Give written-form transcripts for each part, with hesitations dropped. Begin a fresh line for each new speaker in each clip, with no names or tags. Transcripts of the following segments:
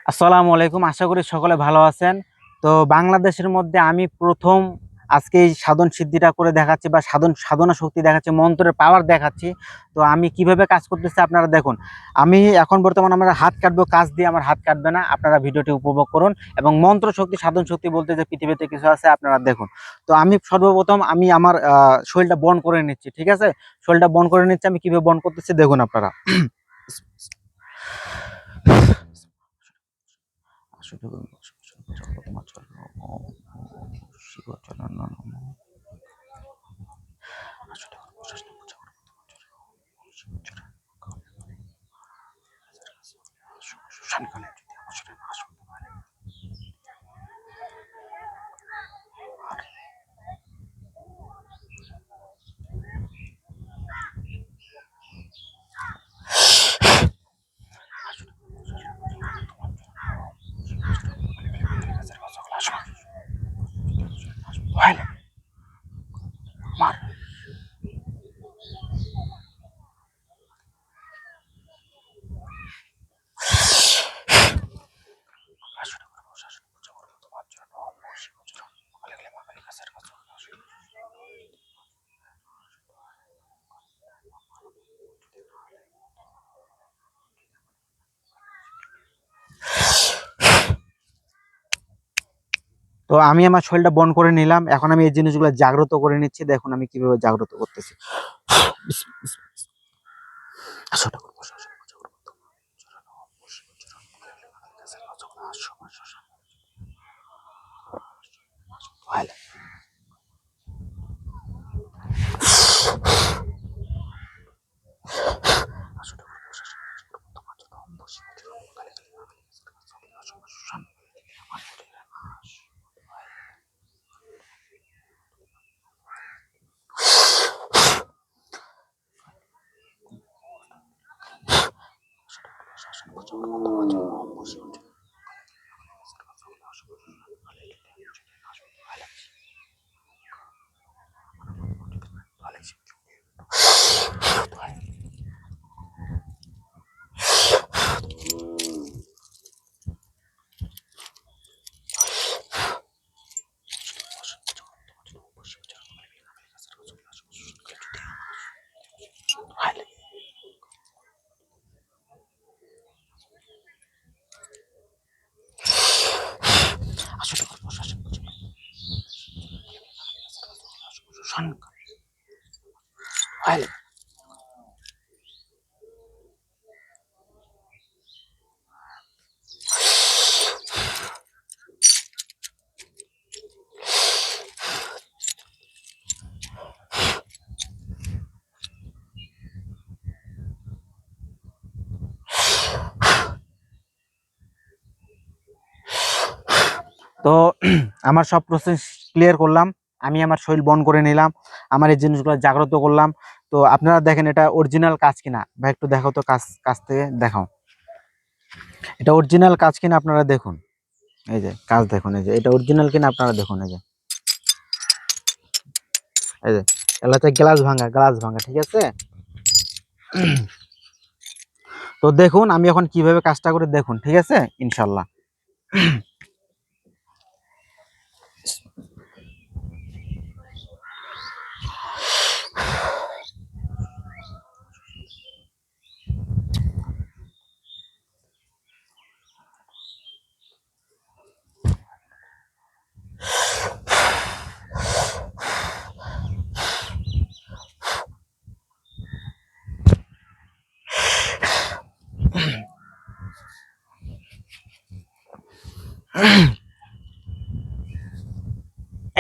আসসালামু আলাইকুম। আশা করি সকলে ভালো আছেন। তো বাংলাদেশের মধ্যে আমি প্রথম আজকে এই সাধন সিদ্ধিটা করে দেখাচ্ছি বা সাধনা শক্তি দেখাচ্ছি, মন্ত্রের পাওয়ার দেখাচ্ছি। তো আমি কিভাবে কাজ করতেছি আপনারা দেখুন। আমি এখন বর্তমানে আমার হাত কাটবো, কাজ দিয়ে আমার হাত কাটবে না। আপনারা ভিডিওটি উপভোগ করুন এবং মন্ত্র শক্তি, সাধন শক্তি বলতে যে পৃথিবীতে কিছু আছে আপনারা দেখুন। তো আমি সর্বপ্রথম আমি আমার শরীরটা বন্ধ করে নিচ্ছি, ঠিক আছে? শরীরটা বন্ধ করে নিচ্ছি। আমি কিভাবে বন্ধ করতেছি দেখুন আপনারা। তো আমি আমার শরীরটা বন্ধ করে নিলাম। এখন আমি এই জিনিসগুলো জাগ্রত করে নিচ্ছি। দেখুন আমি কিভাবে জাগ্রত করতেছি। তো আমার সব প্রসেস ক্লিয়ার করলাম। আমি আমার শরীর বন্ধ করে নিলাম, আমার এই জিনিসগুলো জাগ্রত করলাম। তো আপনারা দেখেন এটা অরিজিনাল কাজ কিনা। ভাই একটু দেখাও তো, কাজ কাছ থেকে দেখাও এটা অরিজিনাল কাজ কিনা। আপনারা দেখুন, এই যে কাজ দেখুন, এই যে এটা অরিজিনাল কিনা আপনারা দেখুন। এই যে এলাতে গ্লাস ভাঙা, গ্লাস ভাঙা, ঠিক আছে? তো দেখুন আমি এখন কিভাবে কাজটা করে দেখুন, ঠিক আছে? ইনশাল্লাহ।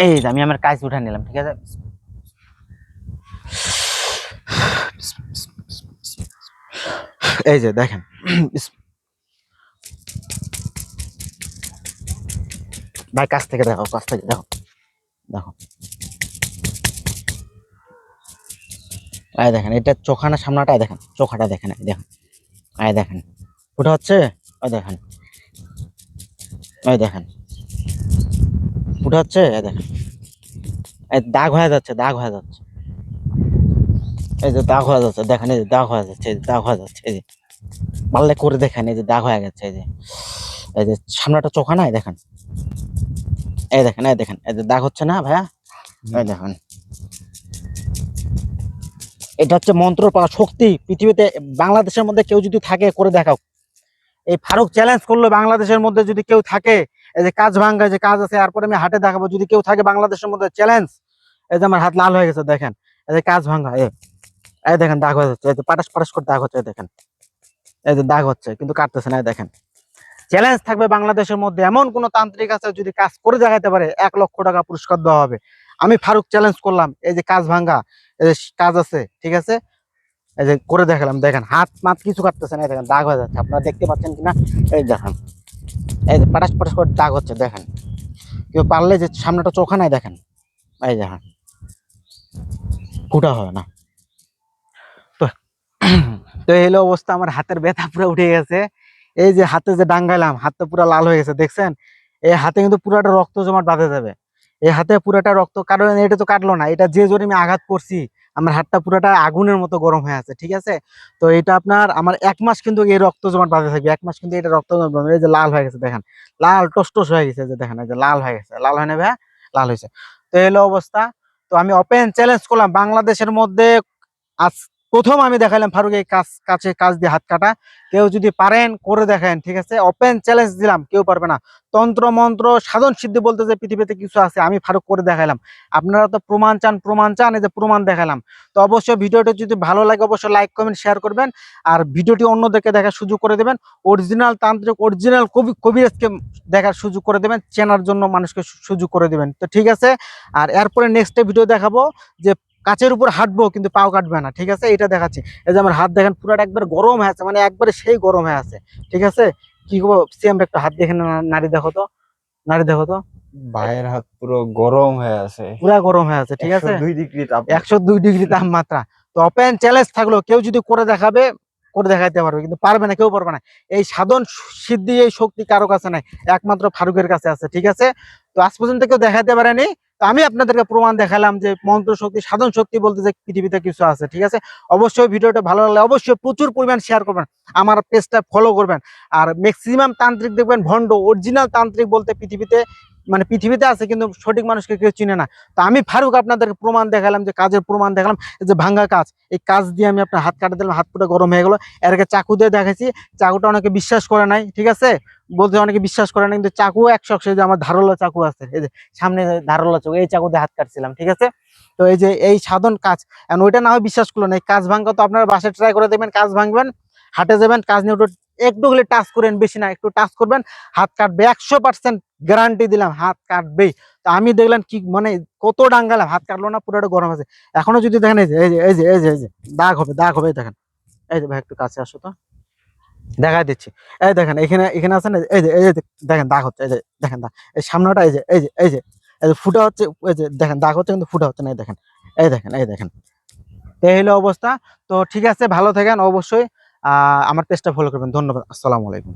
এই যে আমি আমার কাজ উঠে নিলাম, ঠিক আছে? এই যে দেখেন, ভাই কাছ থেকে দেখো, কাছ থেকে দেখো, দেখো এই দেখেন এটা চোখানা সামনাটা, দেখেন চোখাটা দেখেন, এই দেখেন, এই দেখেন ওটা হচ্ছে, ওই দেখেন, ওই দেখেন ওটা হচ্ছে, এই দেখেন এই দাগ হয়ে যাচ্ছে, দাগ হয়ে যাচ্ছে, এই যে দাগ হয়ে যাচ্ছে, দেখেন এই যে দাগ হয়ে যাচ্ছে, এই যে দাগ হয়ে যাচ্ছে, এই যে পারলে করে দেখেন, এই যে দাগ হয়ে গেছে, এই যে এই যে সামনেটা চোখা না, এই দেখেন, এই দেখেন, এই দেখেন, এই যে দাগ হচ্ছে না ভাইয়া, এই দেখেন, এটা হচ্ছে মন্ত্র পাওয়া শক্তি পৃথিবীতে। বাংলাদেশের মধ্যে কেউ যদি থাকে করে দেখাও। এই ফারুক চ্যালেঞ্জ করলো, বাংলাদেশের মধ্যে যদি কেউ থাকে, এই যে কাজ ভাঙ্গা যে কাজ আছে, তারপরে আমি হাটে দেখাবো, যদি কেউ থাকে বাংলাদেশের মধ্যে চ্যালেঞ্জ। এই যে আমার হাত লাল হয়ে গেছে দেখেন, এই যে কাজ ভাঙ্গা, এই দেখেন দাগ হয়ে যাচ্ছে, এই যে পাটাস পাটাস করে দাগ হচ্ছে, এই দেখেন, এই যে দাগ হচ্ছে কিন্তু কাটতেছে না, এই দেখেন। চ্যালেঞ্জ থাকবে বাংলাদেশের মধ্যে এমন কোন তান্ত্রিক আছে যদি কাজ করে দেখাতে পারে, 1 লক্ষ টাকা পুরস্কার দেওয়া হবে। আমি ফারুক চ্যালেঞ্জ করলাম, এই যে কাজ ভাঙ্গা, এই যে কাজ আছে, ঠিক আছে, এই যে করে দেখালাম, দেখেন হাত মাত কিছু কাটতেছে না, এই দেখেন দাগ হয়ে যাচ্ছে, আপনারা দেখতে পাচ্ছেন কিনা, এই দেখেন, এই যে পাটাস পাটাস করে দাগ হচ্ছে, দেখেন। কেউ পারলে যে সামনেটা চোখা নাই, দেখেন, এই দেখেন ফুটা হয় না। তো তো এই হলো অবস্থা, আমার হাতের ব্যথা পুরো উঠে গেছে। এই যে হাতে যে ডাঙ্গাইলাম, হাতটা পুরো লাল হয়ে গেছে দেখছেন। এই হাতে কিন্তু পুরাটা রক্ত জমাট বাঁধে যাবে, এই হাতে পুরাটা রক্ত, কারণ এটা তো কাটলো না, এটা যে জোরে আমি আঘাত করছি, আমার হাতটা পুরাটা আগুনের মতো গরম হয়ে আছে, ঠিক আছে। তো এটা আপনার আমার 1 মাস কিন্তু এই রক্ত জমাট বাঁধে থাকবে, 1 মাস কিন্তু এটা রক্ত জমাট বাঁধবে। এই যে লাল হয়ে গেছে দেখেন, লাল টস টস হয়ে গেছে, যে দেখেন, এই যে লাল হয়ে গেছে, লাল হয় না ভাইয়া, লাল হয়েছে। তো এই হলো অবস্থা। তো আমি ওপেন চ্যালেঞ্জ করলাম বাংলাদেশের মধ্যে, আজ প্রথম আমি দেখালাম ফারুক এই কাজ দিয়ে হাত কাটা। কেউ যদি পারেন করে দেখেন, ঠিক আছে, ওপেন চ্যালেঞ্জ দিলাম, কেউ পারবে না। তন্ত্র মন্ত্র সাধন সিদ্ধি বলতে যে পৃথিবীতে কিছু আছে, আমি ফারুক করে দেখালাম। আপনারা তো প্রমাণ চান, প্রমাণ চান, এই যে প্রমাণ দেখালাম। তো অবশ্যই ভিডিওটি যদি ভালো লাগে অবশ্যই লাইক কমেন্ট শেয়ার করবেন, আর ভিডিওটি অন্যদেরকে দেখার সুযোগ করে দেবেন। অরিজিনাল তান্ত্রিক, অরিজিনাল কবিরাজকে দেখার সুযোগ করে দেবেন, চেনার জন্য মানুষকে সুযোগ করে দেবেন। তো ঠিক আছে, আর এরপরে নেক্সট ভিডিও দেখাবো যে কাচের উপর হাঁটবো কিন্তু পাও কাটবে না, ঠিক আছে, এটা দেখাচ্ছি। এই যে আমার হাত দেখেন পুরাটা একবার গরম হয়ে আছে, মানে একবারে সেই গরম হয়ে আছে, ঠিক আছে। কি করবো, সিএম একটা হাত দেখে নাড়ি দেখো তো, নাড়ি দেখো তো,
ভাইয়ের হাত পুরো গরম হয়ে আছে,
পুরা গরম হয়ে আছে, ঠিক আছে,
102 ডিগ্রি তাপ।
102 ডিগ্রি তাপমাত্রা। তো ওপেন চ্যালেঞ্জ থাকলো, কেউ যদি করে দেখাবে, করে দেখাইতে পারবে, কিন্তু পারবে না, কেউ পারবে না। এই সাধন সিদ্ধি, এই শক্তি কারো কাছে নাই, একমাত্র ফারুকের কাছে আছে, ঠিক আছে। তো আজ পর্যন্ত কেউ দেখাইতে পারেনি, তো আমি আপনাদেরকে প্রমাণ দেখালাম যে মন্ত্র শক্তি, সাধন শক্তি বলতে যে পৃথিবীতে কিছু আছে, ঠিক আছে। অবশ্যই ভিডিওটা ভালো লাগলে অবশ্যই প্রচুর পরিমাণ শেয়ার করবেন, আমার পেজটা ফলো করবেন। আর ম্যাক্সিমাম তান্ত্রিক দেখবেন ভণ্ড, অরিজিনাল তান্ত্রিক বলতে পৃথিবীতে, মানে পৃথিবীতে আছে কিন্তু সঠিক মানুষকে কেউ চিনে না। তো আমি ফারুক আপনাদেরকে প্রমাণ দেখালাম, যে কাজের প্রমাণ দেখালাম, এই যে ভাঙ্গা কাজ, এই কাজ দিয়ে আমি আপনার হাত কাটা দিলাম, হাত পুরো গরম হয়ে গেলো। এর আগে চাকু দিয়ে দেখেছি, চাকুটা অনেকে বিশ্বাস করে নাই, ঠিক আছে, বলতে অনেকে বিশ্বাস করে না, কিন্তু চাকু 100, যে আমার ধারালো চাকু আছে, এই যে সামনে ধারালো চাকু, এই চাকু দিয়ে হাত কাটছিলাম, ঠিক আছে। তো এই যে এই সাধন কাজ, এখন ওইটা না হয় বিশ্বাস করলো না, এই কাজ ভাঙ্গা তো আপনারা বাসায় ট্রাই করে দেখবেন, কাজ ভাঙবেন, হাটে যাবেন, কাজ নিয়ে একটু হলে টাচ করেন, বেশি না, একটু টাচ করবেন, হাত কাটবে, 100% গ্যারান্টি দিলাম, হাত কাটবেই। তো আমি দেখলাম কি, মানে কত ডাঙ্গালাম, হাত কাটলো না, পুরোটা গরম আছে। এখনো যদি দেখেন, এই যে এই যে এই যে এই যে এই যে দাগ হবে, দাগ হবে, এই দেখেন, এই যে ভাই একটু কাছে আসো তো, দেখা দিচ্ছি। এই দেখেন, এখানে এখানে আছে না, এই যে দেখেন দাগ হচ্ছে, এই যে দেখেন দাগ, এই সামনেটা, এই যে এই যে এই যে এই যে ফুটা হচ্ছে, এই যে দেখেন দাগ হচ্ছে কিন্তু ফুটা হচ্ছে না, এই দেখেন, এই দেখেন, এই দেখেন। তো এই হলো অবস্থা। তো ঠিক আছে, ভালো থাকেন অবশ্যই, আমার পেজটা ফলো করবেন, ধন্যবাদ, আসসালামু আলাইকুম।